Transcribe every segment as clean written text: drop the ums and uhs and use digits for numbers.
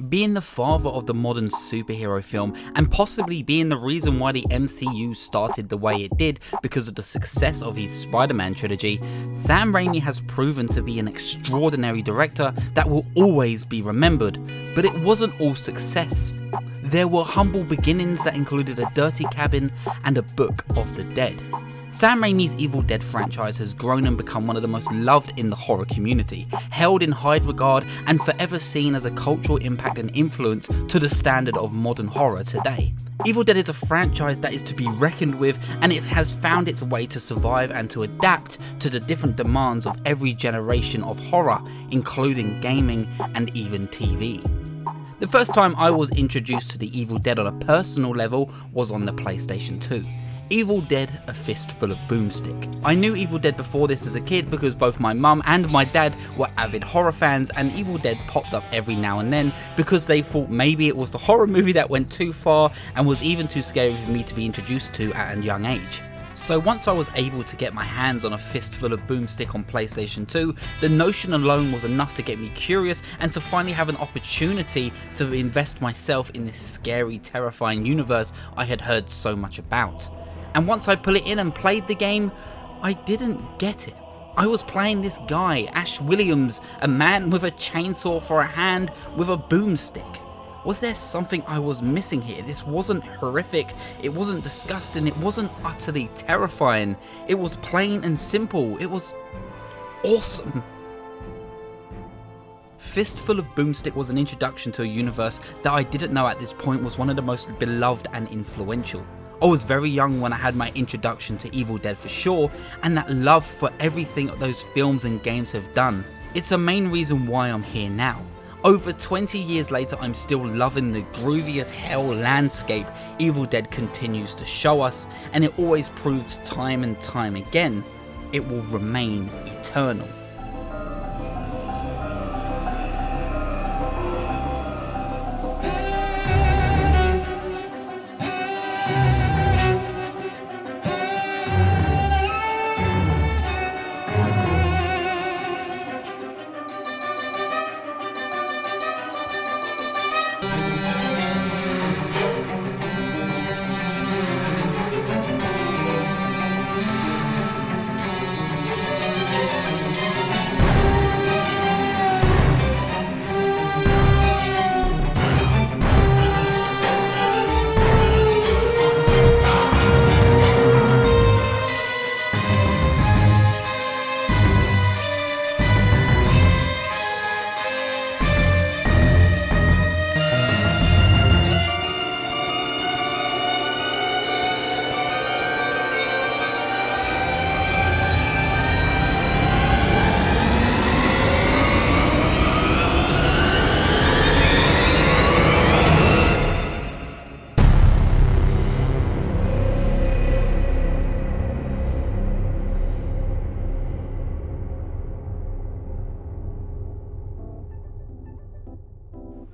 Being the father of the modern superhero film, and possibly being the reason why the MCU started the way it did because of the success of his Spider-Man trilogy, Sam Raimi has proven to be an extraordinary director that will always be remembered. But it wasn't all success. There were humble beginnings that included a dirty cabin and a Book of the Dead. Sam Raimi's Evil Dead franchise has grown and become one of the most loved in the horror community, held in high regard and forever seen as a cultural impact and influence to the standard of modern horror today. Evil Dead is a franchise that is to be reckoned with, and it has found its way to survive and to adapt to the different demands of every generation of horror, including gaming and even TV. The first time I was introduced to the Evil Dead on a personal level was on the PlayStation 2. Evil Dead: A Fistful of Boomstick. I knew Evil Dead before this as a kid because both my mum and my dad were avid horror fans, and Evil Dead popped up every now and then because they thought maybe it was the horror movie that went too far and was even too scary for me to be introduced to at a young age. So once I was able to get my hands on A Fistful of Boomstick on PlayStation 2, the notion alone was enough to get me curious and to finally have an opportunity to invest myself in this scary, terrifying universe I had heard so much about. And once I put it in and played the game, I didn't get it. I was playing this guy, Ash Williams, a man with a chainsaw for a hand with a boomstick. Was there something I was missing here? This wasn't horrific, it wasn't disgusting, it wasn't utterly terrifying. It was plain and simple, it was awesome. Fistful of Boomstick was an introduction to a universe that I didn't know at this point was one of the most beloved and influential. I was very young when I had my introduction to Evil Dead for sure, and that love for everything those films and games have done. It's a main reason why I'm here now. Over 20 years later, I'm still loving the groovy as hell landscape Evil Dead continues to show us, and it always proves time and time again, it will remain eternal.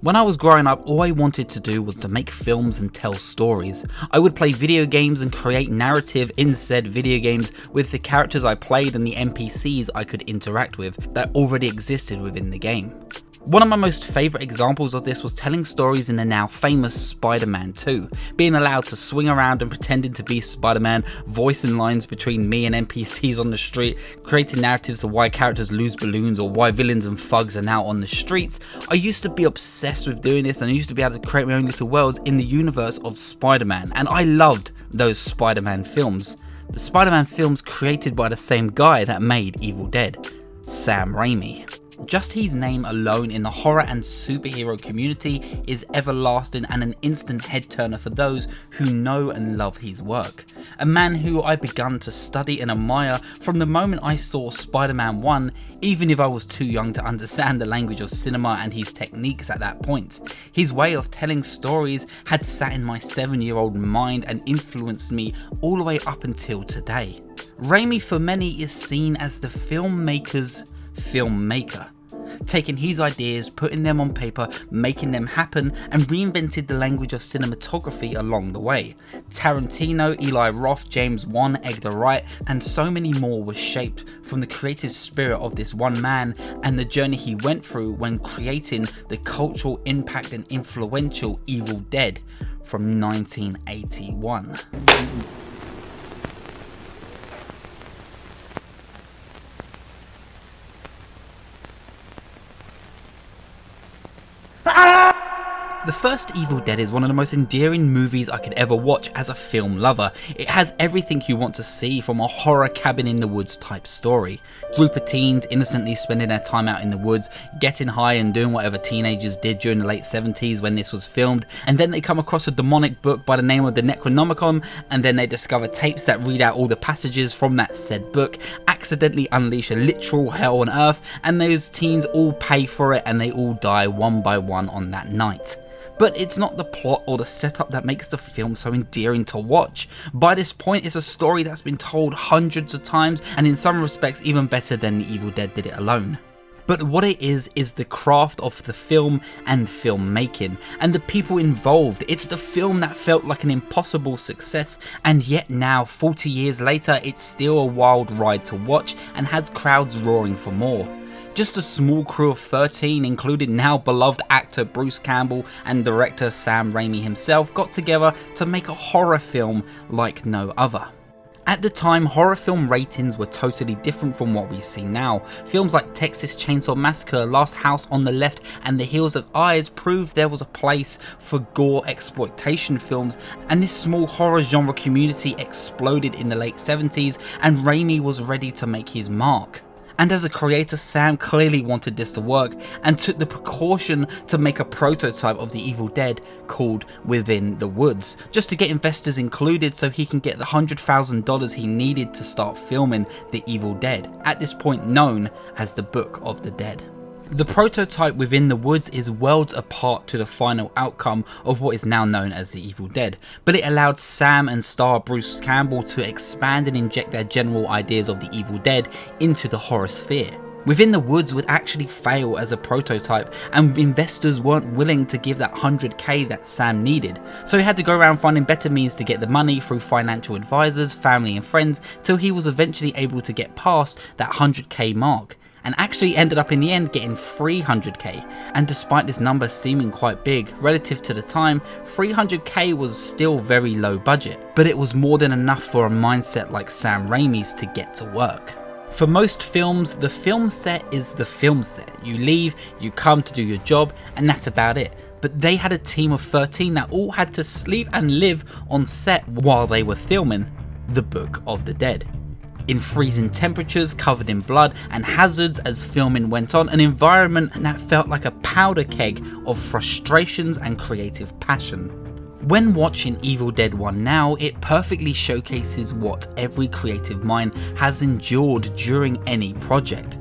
When I was growing up, all I wanted to do was to make films and tell stories. I would play video games and create narrative in said video games with the characters I played and the NPCs I could interact with that already existed within the game. One of my most favourite examples of this was telling stories in the now famous Spider-Man 2, being allowed to swing around and pretending to be Spider-Man, voicing lines between me and NPCs on the street, creating narratives of why characters lose balloons or why villains and thugs are now on the streets. I used to be obsessed with doing this, and I used to be able to create my own little worlds in the universe of Spider-Man, and I loved those Spider-Man films. The Spider-Man films created by the same guy that made Evil Dead, Sam Raimi. Just his name alone in the horror and superhero community is everlasting and an instant head turner for those who know and love his work. A man who I begun to study and admire from the moment I saw Spider-Man 1, even if I was too young to understand the language of cinema and his techniques at that point. His way of telling stories had sat in my 7-year-old mind and influenced me all the way up until today. Raimi for many is seen as the filmmaker's filmmaker. taking his ideas, putting them on paper, making them happen, and reinvented the language of cinematography along the way. Tarantino, Eli Roth, James Wan, Edgar Wright, and so many more were shaped from the creative spirit of this one man and the journey he went through when creating the cultural impact and influential Evil Dead from 1981. The first Evil Dead is one of the most endearing movies I could ever watch as a film lover. It has everything you want to see from a horror cabin in the woods type story. Group of teens innocently spending their time out in the woods, getting high and doing whatever teenagers did during the late 70s when this was filmed, and then they come across a demonic book by the name of the Necronomicon, and then they discover tapes that read out all the passages from that said book, accidentally unleash a literal hell on earth, and those teens all pay for it and they all die one by one on that night. But it's not the plot or the setup that makes the film so endearing to watch. By this point, it's a story that's been told hundreds of times, and in some respects even better than The Evil Dead did it alone. But what it is the craft of the film and filmmaking, and the people involved. It's the film that felt like an impossible success, and yet now, 40 years later, it's still a wild ride to watch and has crowds roaring for more. Just a small crew of 13, including now beloved actor Bruce Campbell and director Sam Raimi himself, got together to make a horror film like no other. At the time, horror film ratings were totally different from what we see now. Films like Texas Chainsaw Massacre, Last House on the Left, and The Hills of Eyes proved there was a place for gore exploitation films, and this small horror genre community exploded in the late 70s, and Raimi was ready to make his mark. And as a creator, Sam clearly wanted this to work and took the precaution to make a prototype of The Evil Dead called Within the Woods, just to get investors included so he can get the $100,000 he needed to start filming The Evil Dead, at this point known as the Book of the Dead. The prototype Within the Woods is worlds apart to the final outcome of what is now known as The Evil Dead, but it allowed Sam and star Bruce Campbell to expand and inject their general ideas of The Evil Dead into the horror sphere. Within the Woods would actually fail as a prototype, and investors weren't willing to give that $100K that Sam needed, so he had to go around finding better means to get the money through financial advisors, family and friends, till he was eventually able to get past that $100K mark, and actually ended up in the end getting $300K. And despite this number seeming quite big relative to the time, $300K was still very low budget, but it was more than enough for a mindset like Sam Raimi's to get to work. For most films, the film set is the film set. You leave, you come to do your job, and that's about it. But they had a team of 13 that all had to sleep and live on set while they were filming The Book of the Dead. In freezing temperatures, covered in blood and hazards as filming went on, an environment that felt like a powder keg of frustrations and creative passion. When watching Evil Dead 1 now, it perfectly showcases what every creative mind has endured during any project.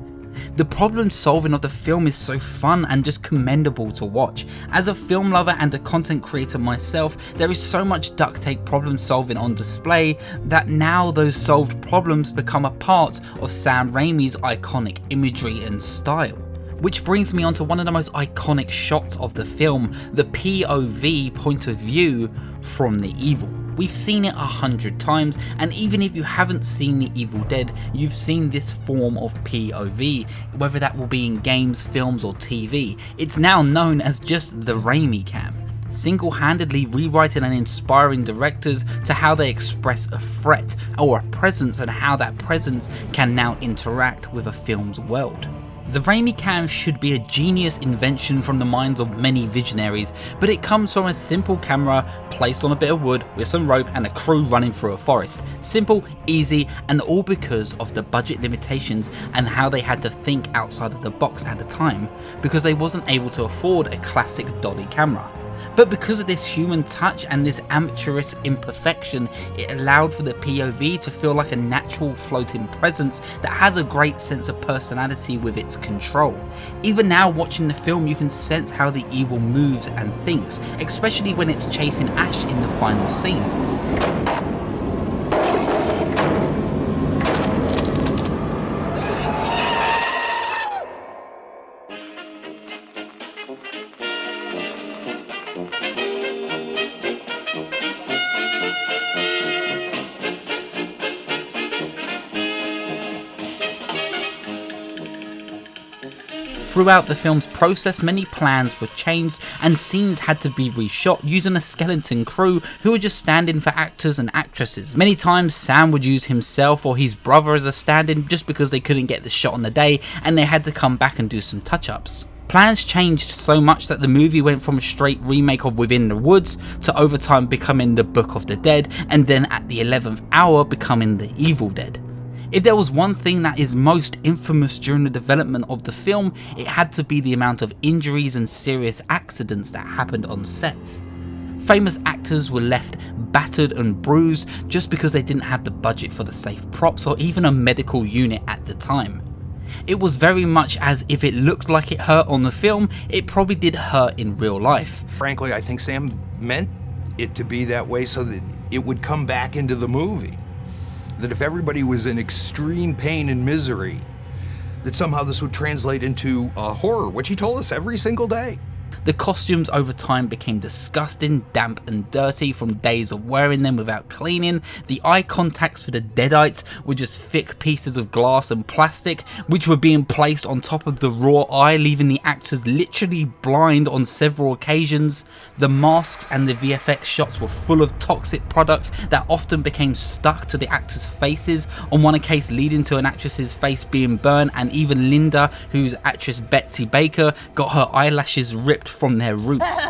The problem solving of the film is so fun and just commendable to watch. As a film lover and a content creator myself, there is so much duct tape problem solving on display that now those solved problems become a part of Sam Raimi's iconic imagery and style. Which brings me on to one of the most iconic shots of the film, the POV point of view from the evil. We've seen it 100 times, and even if you haven't seen The Evil Dead, you've seen this form of POV, whether that will be in games, films or TV. It's now known as just the Raimi cam, single-handedly rewriting and inspiring directors to how they express a threat or a presence and how that presence can now interact with a film's world. The Raimi cam should be a genius invention from the minds of many visionaries, but it comes from a simple camera placed on a bit of wood with some rope and a crew running through a forest. Simple, easy, and all because of the budget limitations and how they had to think outside of the box at the time, because they wasn't able to afford a classic dolly camera. But because of this human touch and this amateurish imperfection, it allowed for the POV to feel like a natural floating presence that has a great sense of personality with its control. Even now watching the film, you can sense how the evil moves and thinks, especially when it's chasing Ash in the final scene. Throughout the film's process, many plans were changed and scenes had to be reshot using a skeleton crew who were just stand-in for actors and actresses. Many times Sam would use himself or his brother as a stand-in just because they couldn't get the shot on the day and they had to come back and do some touch-ups. Plans changed so much that the movie went from a straight remake of Within the Woods to over time becoming The Book of the Dead, and then at the 11th hour becoming The Evil Dead. If there was one thing that is most infamous during the development of the film, it had to be the amount of injuries and serious accidents that happened on sets. Famous actors were left battered and bruised just because they didn't have the budget for the safe props or even a medical unit at the time. It was very much as if it looked like it hurt on the film, it probably did hurt in real life. Frankly, I think Sam meant it to be that way so that it would come back into the movie. That if everybody was in extreme pain and misery, that somehow this would translate into horror, which he told us every single day. The costumes over time became disgusting, damp and dirty from days of wearing them without cleaning. The eye contacts for the deadites were just thick pieces of glass and plastic which were being placed on top of the raw eye, leaving the actors literally blind on several occasions. The masks and the VFX shots were full of toxic products that often became stuck to the actors' faces, on one case leading to an actress's face being burned, and even Linda, whose actress Betsy Baker, got her eyelashes ripped from their roots.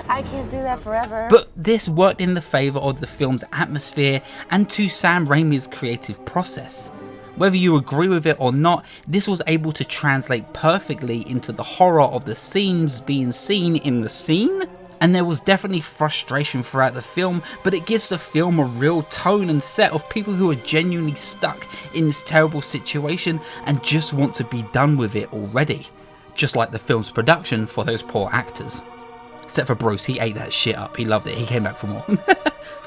I can't do that forever. But this worked in the favour of the film's atmosphere and to Sam Raimi's creative process. Whether you agree with it or not, this was able to translate perfectly into the horror of the scenes being seen in the scene. And there was definitely frustration throughout the film, but it gives the film a real tone and set of people who are genuinely stuck in this terrible situation and just want to be done with it already. Just like the film's production for those poor actors. Except for Bruce, he ate that shit up, he loved it, he came back for more.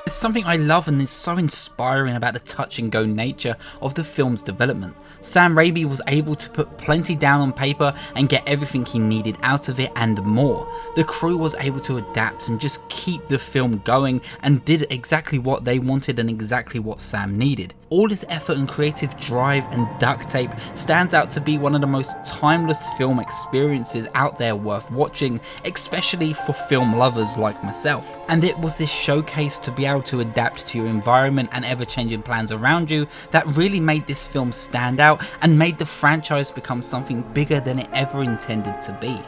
It's something I love and is so inspiring about the touch and go nature of the film's development. Sam Raimi was able to put plenty down on paper and get everything he needed out of it and more. The crew was able to adapt and just keep the film going and did exactly what they wanted and exactly what Sam needed. All this effort and creative drive and duct tape stands out to be one of the most timeless film experiences out there worth watching, especially for film lovers like myself. And it was this showcase to be able to adapt to your environment and ever-changing plans around you that really made this film stand out and made the franchise become something bigger than it ever intended to be.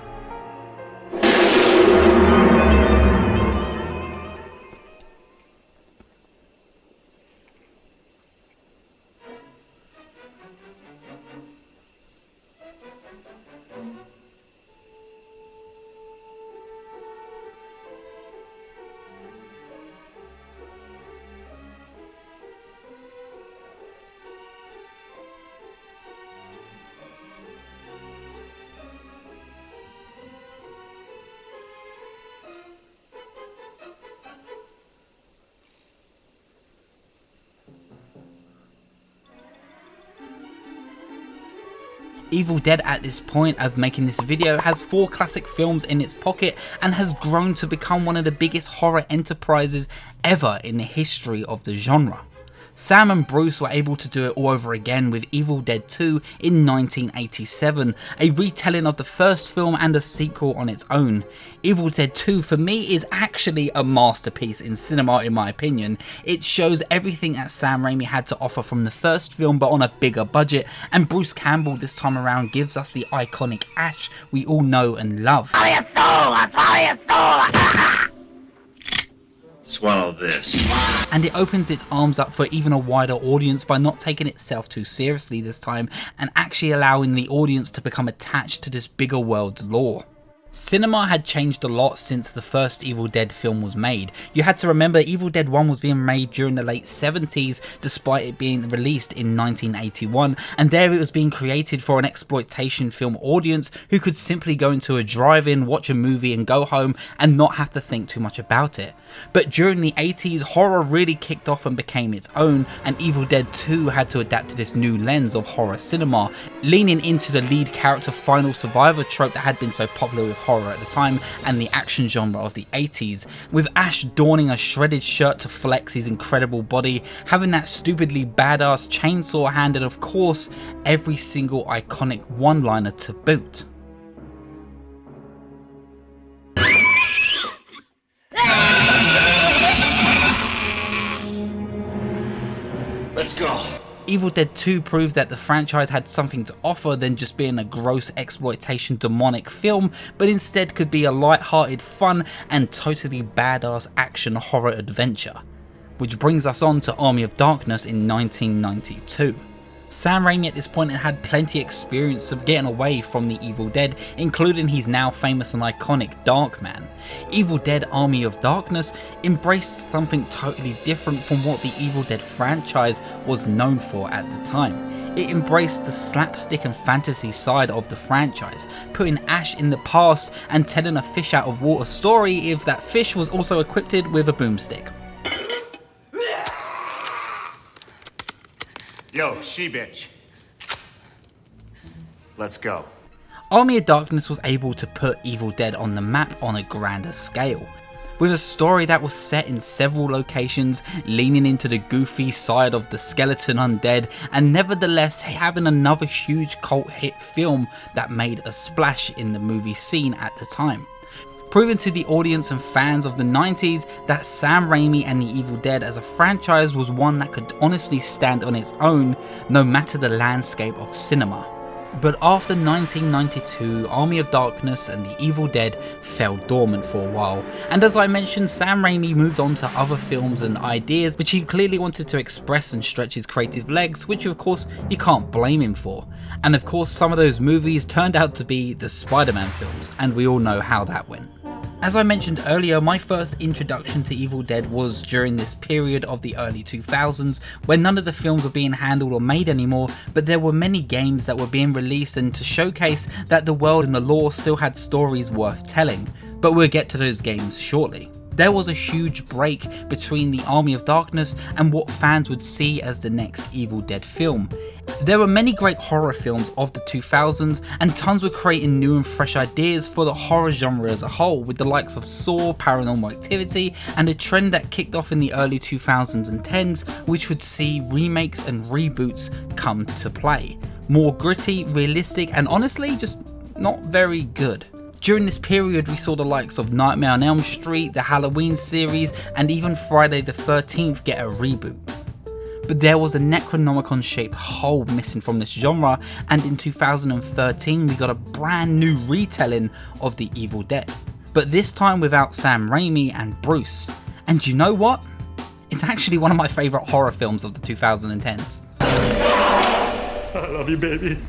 Evil Dead at this point of making this video has 4 classic films in its pocket and has grown to become one of the biggest horror enterprises ever in the history of the genre. Sam and Bruce were able to do it all over again with Evil Dead 2 in 1987, a retelling of the first film and a sequel on its own. Evil Dead 2 for me is actually a masterpiece in cinema in my opinion. It shows everything that Sam Raimi had to offer from the first film but on a bigger budget, and Bruce Campbell this time around gives us the iconic Ash we all know and love. Swallow your soul! Swallow your soul! Swallow this. And it opens its arms up for even a wider audience by not taking itself too seriously this time and actually allowing the audience to become attached to this bigger world's lore. Cinema had changed a lot since the first Evil Dead film was made. You had to remember Evil Dead 1 was being made during the late 70s despite it being released in 1981, and there it was being created for an exploitation film audience who could simply go into a drive-in, watch a movie and go home and not have to think too much about it. But during the 80s, horror really kicked off and became its own, and Evil Dead 2 had to adapt to this new lens of horror cinema, leaning into the lead character final survivor trope that had been so popular with horror at the time and the action genre of the 80s, with Ash donning a shredded shirt to flex his incredible body, having that stupidly badass chainsaw hand, and of course, every single iconic one-liner to boot. Let's go. Evil Dead 2 proved that the franchise had something to offer than just being a gross exploitation demonic film, but instead could be a light-hearted fun and totally badass action horror adventure. Which brings us on to Army of Darkness in 1992. Sam Raimi at this point had plenty of experience of getting away from the Evil Dead, including his now famous and iconic Darkman. Evil Dead Army of Darkness embraced something totally different from what the Evil Dead franchise was known for at the time. It embraced the slapstick and fantasy side of the franchise, putting Ash in the past and telling a fish out of water story if that fish was also equipped with a boomstick. Yo, she-bitch. Let's go. Army of Darkness was able to put Evil Dead on the map on a grander scale, with a story that was set in several locations, leaning into the goofy side of the skeleton undead, and nevertheless having another huge cult hit film that made a splash in the movie scene at the time, proving to the audience and fans of the 90s that Sam Raimi and the Evil Dead as a franchise was one that could honestly stand on its own, no matter the landscape of cinema. But after 1992, Army of Darkness and the Evil Dead fell dormant for a while, and as I mentioned, Sam Raimi moved on to other films and ideas which he clearly wanted to express and stretch his creative legs, which of course you can't blame him for. And of course some of those movies turned out to be the Spider-Man films, and we all know how that went. As I mentioned earlier, my first introduction to Evil Dead was during this period of the early 2000s, where none of the films were being handled or made anymore, but there were many games that were being released and to showcase that the world and the lore still had stories worth telling, but we'll get to those games shortly. There was a huge break between the Army of Darkness and what fans would see as the next Evil Dead film. There were many great horror films of the 2000s, and tons were creating new and fresh ideas for the horror genre as a whole, with the likes of Saw, Paranormal Activity, and a trend that kicked off in the early 2000s and 10s, which would see remakes and reboots come to play. More gritty, realistic, and honestly just not very good. During this period we saw the likes of Nightmare on Elm Street, the Halloween series, and even Friday the 13th get a reboot. But there was a Necronomicon-shaped hole missing from this genre, and in 2013 we got a brand new retelling of the Evil Dead. But this time without Sam Raimi and Bruce. And you know what? It's actually one of my favourite horror films of the 2010s. I love you, baby.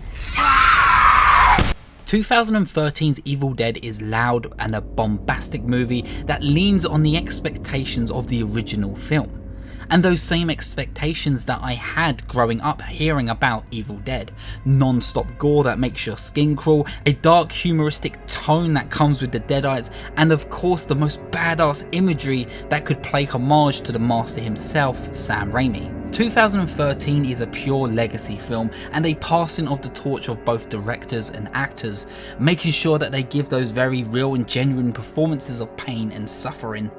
2013's Evil Dead is loud and a bombastic movie that leans on the expectations of the original film. And those same expectations that I had growing up hearing about Evil Dead. Non-stop gore that makes your skin crawl, a dark humoristic tone that comes with the Deadites, and of course the most badass imagery that could play homage to the master himself, Sam Raimi. 2013 is a pure legacy film and a passing of the torch of both directors and actors, making sure that they give those very real and genuine performances of pain and suffering.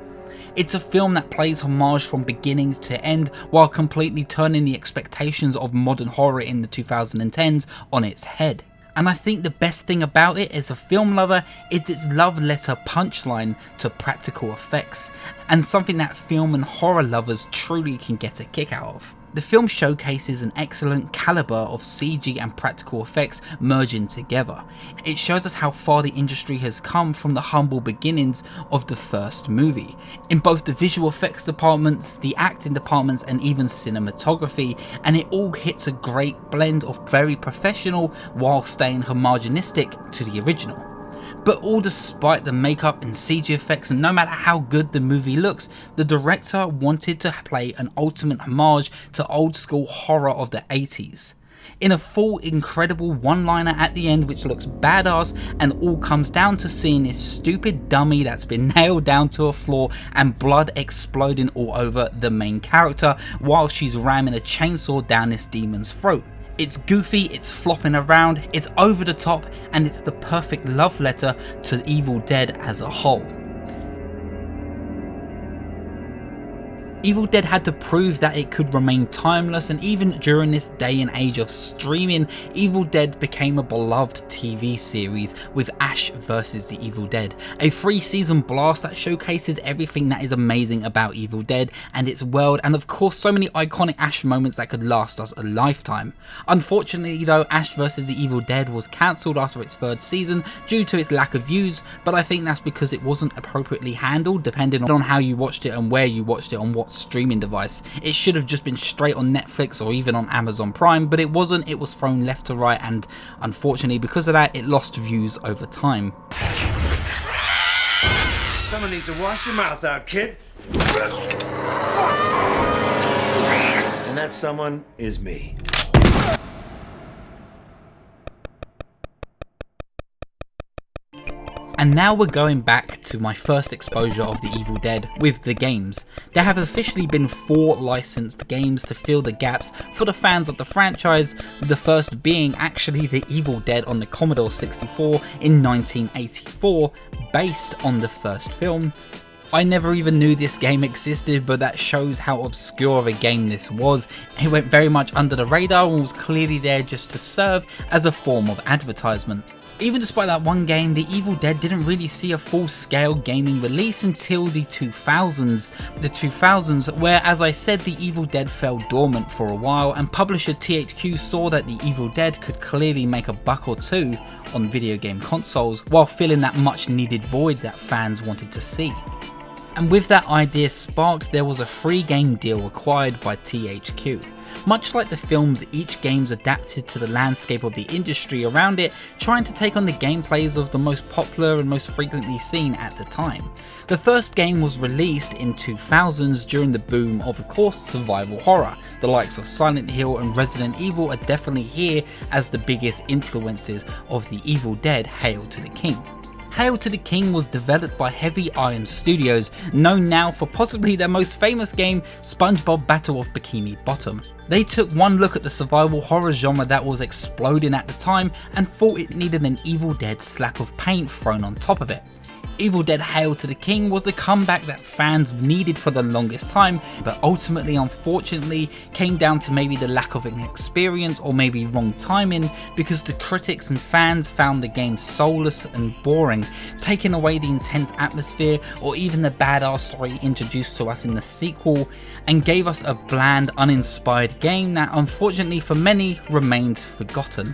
It's a film that plays homage from beginning to end while completely turning the expectations of modern horror in the 2010s on its head. And I think the best thing about it as a film lover is its love letter punchline to practical effects, and something that film and horror lovers truly can get a kick out of. The film showcases an excellent caliber of CG and practical effects merging together. It shows us how far the industry has come from the humble beginnings of the first movie, in both the visual effects departments, the acting departments, and even cinematography, and it all hits a great blend of very professional while staying homogenistic to the original. But all despite the makeup and CG effects, and no matter how good the movie looks, the director wanted to play an ultimate homage to old school horror of the 80s. In a full incredible one-liner at the end which looks badass, and all comes down to seeing this stupid dummy that's been nailed down to a floor and blood exploding all over the main character while she's ramming a chainsaw down this demon's throat. It's goofy, it's flopping around, it's over the top, and it's the perfect love letter to Evil Dead as a whole. Evil Dead had to prove that it could remain timeless, and even during this day and age of streaming, Evil Dead became a beloved TV series with Ash vs. the Evil Dead, a 3-season blast that showcases everything that is amazing about Evil Dead and its world, and of course so many iconic Ash moments that could last us a lifetime. Unfortunately though, Ash vs. the Evil Dead was cancelled after its 3rd season due to its lack of views, but I think that's because it wasn't appropriately handled depending on how you watched it and where you watched it on what streaming device. It should have just been straight on Netflix or even on Amazon Prime, but it wasn't. It was thrown left to right, and unfortunately because of that it lost views over time. Someone needs to wash your mouth out, kid. And that someone is me. And now we're going back to my first exposure of the Evil Dead with the games. There have officially been 4 licensed games to fill the gaps for the fans of the franchise, the first being actually the Evil Dead on the Commodore 64 in 1984, based on the first film. I never even knew this game existed, but that shows how obscure of a game this was. It went very much under the radar and was clearly there just to serve as a form of advertisement. Even despite that one game, the Evil Dead didn't really see a full-scale gaming release until the 2000s. Where, as I said, the Evil Dead fell dormant for a while, and publisher THQ saw that the Evil Dead could clearly make a buck or two on video game consoles, while filling that much needed void that fans wanted to see. And with that idea sparked, there was a free game deal acquired by THQ. Much like the films, each game's adapted to the landscape of the industry around it, trying to take on the gameplays of the most popular and most frequently seen at the time. The first game was released in 2000s during the boom of course, survival horror. The likes of Silent Hill and Resident Evil are definitely here as the biggest influences of the Evil Dead Hail to the King. Hail to the King was developed by Heavy Iron Studios, known now for possibly their most famous game, SpongeBob Battle of Bikini Bottom. They took one look at the survival horror genre that was exploding at the time and thought it needed an Evil Dead slap of paint thrown on top of it. Evil Dead Hail to the King was the comeback that fans needed for the longest time, but ultimately, unfortunately, came down to maybe the lack of an experience or maybe wrong timing, because the critics and fans found the game soulless and boring, taking away the intense atmosphere or even the badass story introduced to us in the sequel, and gave us a bland, uninspired game that unfortunately for many remains forgotten.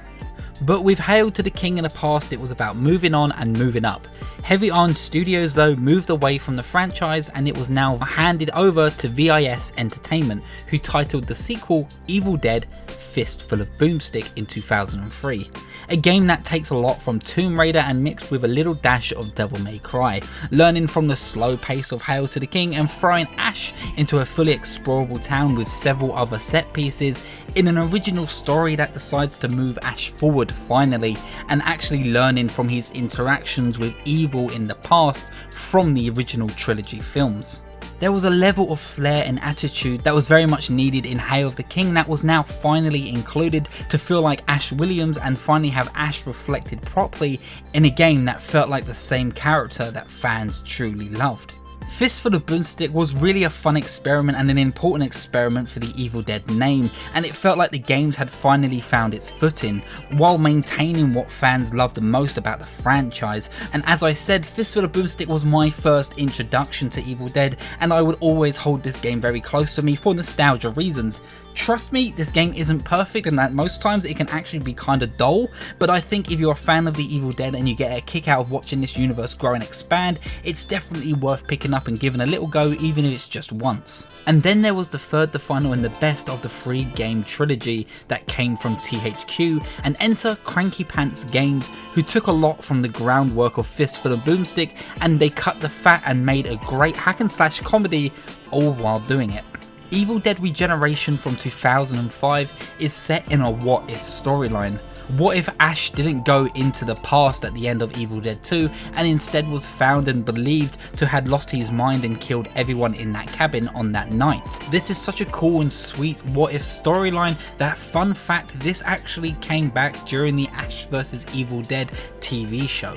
But with Hail to the King in the past, it was about moving on and moving up. Heavy Iron Studios though moved away from the franchise, and it was now handed over to VIS Entertainment, who titled the sequel Evil Dead Fistful of Boomstick in 2003. A game that takes a lot from Tomb Raider and mixed with a little dash of Devil May Cry, learning from the slow pace of Hail to the King and throwing Ash into a fully explorable town with several other set pieces in an original story that decides to move Ash forward finally, and actually learning from his interactions with evil in the past from the original trilogy films. There was a level of flair and attitude that was very much needed in Hail of the King that was now finally included to feel like Ash Williams and finally have Ash reflected properly in a game that felt like the same character that fans truly loved. Fistful of Boomstick was really a fun experiment and an important experiment for the Evil Dead name, and it felt like the games had finally found its footing, while maintaining what fans loved the most about the franchise. And as I said, Fistful of Boomstick was my first introduction to Evil Dead, and I would always hold this game very close to me for nostalgia reasons. Trust me, this game isn't perfect and that most times it can actually be kinda dull, but I think if you're a fan of the Evil Dead and you get a kick out of watching this universe grow and expand, it's definitely worth picking up and giving a little go, even if it's just once. And then there was the third, the final and the best of the 3-game trilogy that came from THQ, and enter Cranky Pants Games, who took a lot from the groundwork of Fistful of Boomstick and they cut the fat and made a great hack and slash comedy all while doing it. Evil Dead Regeneration from 2005 is set in a what if storyline. What if Ash didn't go into the past at the end of Evil Dead 2 and instead was found and believed to have lost his mind and killed everyone in that cabin on that night? This is such a cool and sweet what if storyline that, fun fact, this actually came back during the Ash vs Evil Dead TV show.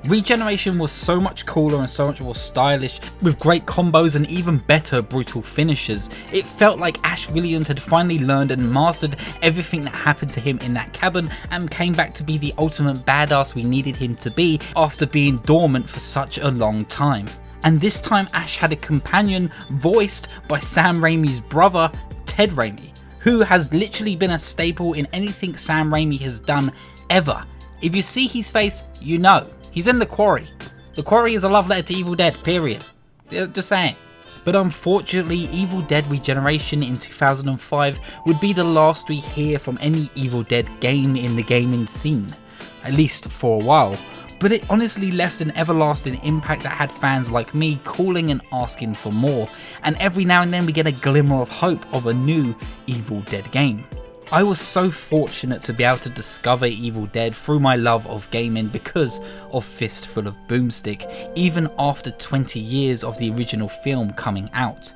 Regeneration was so much cooler and so much more stylish, with great combos and even better brutal finishes. It felt like Ash Williams had finally learned and mastered everything that happened to him in that cabin and came back to be the ultimate badass we needed him to be after being dormant for such a long time. And this time Ash had a companion voiced by Sam Raimi's brother, Ted Raimi, who has literally been a staple in anything Sam Raimi has done ever. If you see his face, you know. He's in The Quarry. The Quarry is a love letter to Evil Dead, period. Just saying. But unfortunately, Evil Dead Regeneration in 2005 would be the last we hear from any Evil Dead game in the gaming scene. At least for a while. But it honestly left an everlasting impact that had fans like me calling and asking for more. And every now and then we get a glimmer of hope of a new Evil Dead game. I was so fortunate to be able to discover Evil Dead through my love of gaming because of Fistful of Boomstick, even after 20 years of the original film coming out.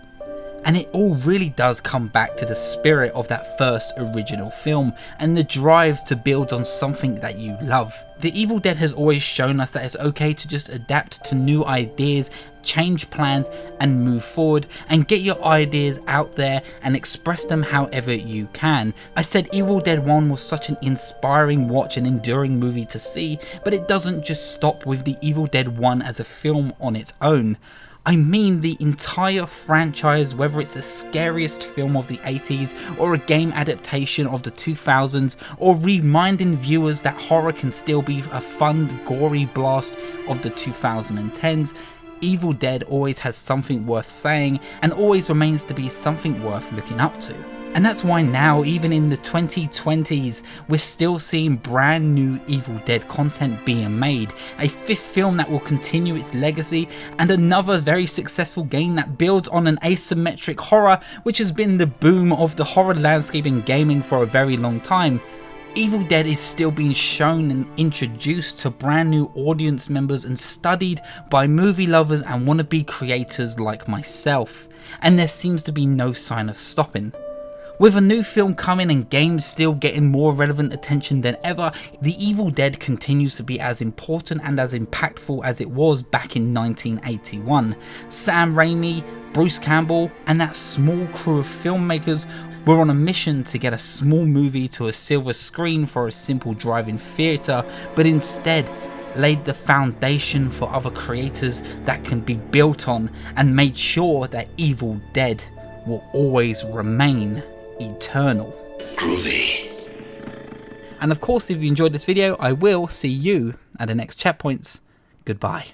And it all really does come back to the spirit of that first original film and the drive to build on something that you love. The Evil Dead has always shown us that it's okay to just adapt to new ideas, change plans and move forward and get your ideas out there and express them however you can. I said Evil Dead 1 was such an inspiring watch and enduring movie to see, but it doesn't just stop with the Evil Dead 1 as a film on its own. I mean the entire franchise, whether it's the scariest film of the 80s or a game adaptation of the 2000s, or reminding viewers that horror can still be a fun, gory blast of the 2010s, Evil Dead always has something worth saying and always remains to be something worth looking up to. And that's why now, even in the 2020s, we're still seeing brand new Evil Dead content being made, a fifth film that will continue its legacy, and another very successful game that builds on an asymmetric horror which has been the boom of the horror landscape in gaming for a very long time. Evil Dead is still being shown and introduced to brand new audience members and studied by movie lovers and wannabe creators like myself, and there seems to be no sign of stopping. With a new film coming and games still getting more relevant attention than ever, The Evil Dead continues to be as important and as impactful as it was back in 1981. Sam Raimi, Bruce Campbell, and that small crew of filmmakers were on a mission to get a small movie to a silver screen for a simple drive-in theatre, but instead laid the foundation for other creators that can be built on and made sure that Evil Dead will always remain eternal. Groovy. And of course, if you enjoyed this video, I will see you at the next checkpoints. Goodbye.